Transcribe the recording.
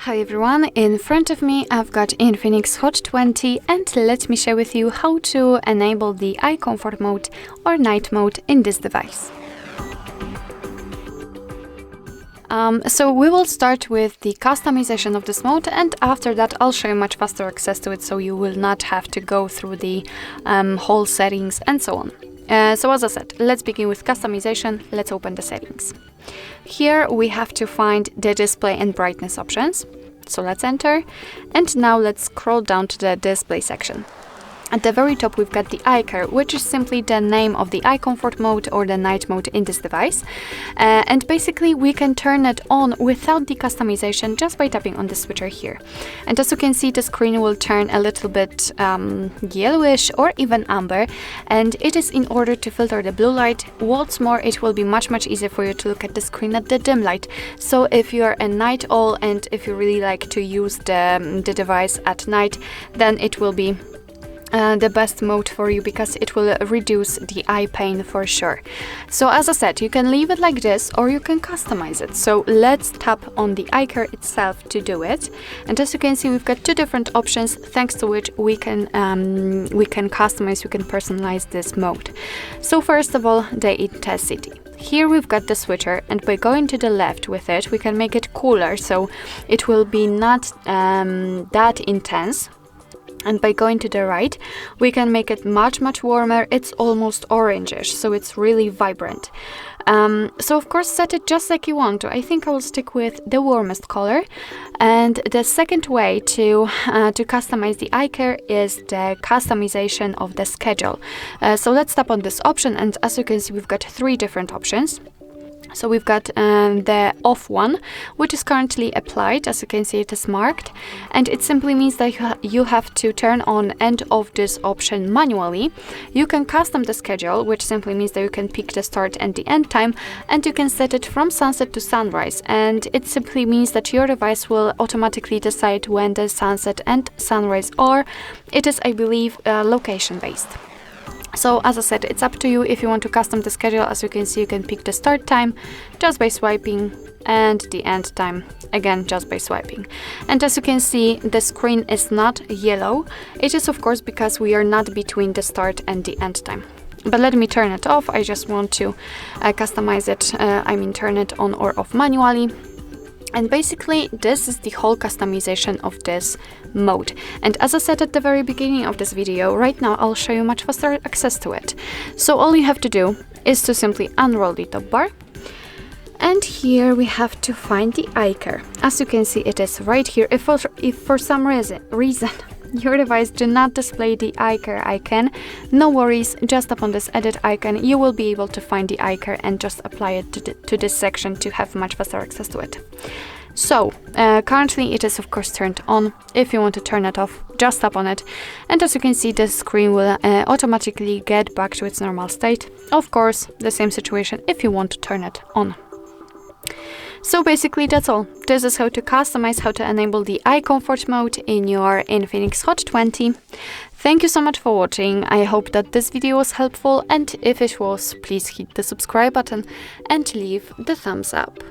Hi everyone, in front of me I've got INFINIX Hot 20 and let me share with you how to enable the eye comfort mode or night mode in this device. So we will start with the customization of this mode, and after that I'll show you much faster access to it, so you will not have to go through the whole settings and so on. So as I said, let's begin with customization. Let's open the settings. Here we have to find the display and brightness options. So let's enter, and now let's scroll down to the display section. At the very top we've got the eye care, which is simply the name of the eye comfort mode or the night mode in this device. And basically we can turn it on without the customization just by tapping on the switcher here. And as you can see, the screen will turn a little bit yellowish or even amber, and it is in order to filter the blue light. What's more, it will be much easier for you to look at the screen at the dim light. So if you're a night owl and if you really like to use the device at night, then it will be the best mode for you, because it will reduce the eye pain for sure. So as I said, you can leave it like this or you can customize it. So let's tap on the eye care itself to do it. And as you can see, we've got two different options thanks to which we can customize, we can personalize this mode. So first of all, the intensity. Here we've got the switcher, and by going to the left with it, we can make it cooler, so it will be not that intense. And by going to the right, we can make it much warmer. It's almost orangish, so it's really vibrant. So of course, set it just like you want to. I think I will stick with the warmest color. And the second way to customize the eye care is the customization of the schedule. So let's tap on this option, and as you can see, we've got three different options. So we've got the off one, which is currently applied. As you can see, it is marked, and it simply means that you have to turn on and off this option manually. You can custom the schedule, which simply means that you can pick the start and the end time, and you can set it from sunset to sunrise, and it simply means that your device will automatically decide when the sunset and sunrise are. It is, I believe, location based. So as I said, it's up to you if you want to custom the schedule. As you can see, you can pick the start time just by swiping and the end time again just by swiping. And as you can see, the screen is not yellow. It is of course because we are not between the start and the end time. But let me turn it off. I just want to customize it, turn it on or off manually. And basically, this is the whole customization of this mode. And as I said at the very beginning of this video, right now I'll show you much faster access to it. So all you have to do is to simply unroll the top bar. And here we have to find the eye care. As you can see, it is right here. If for some reason your device do not display the eye care icon, no worries, just upon this edit icon you will be able to find the eye care and just apply it to this section to have much faster access to it. So currently it is of course turned on. If you want to turn it off, just tap on it, and as you can see, the screen will automatically get back to its normal state. Of course, the same situation if you want to turn it on. So basically that's all. This is how to customize, how to enable the eye comfort mode in your INFINIX Hot 20. Thank you so much for watching. I hope that this video was helpful, and if it was, please hit the subscribe button and leave the thumbs up.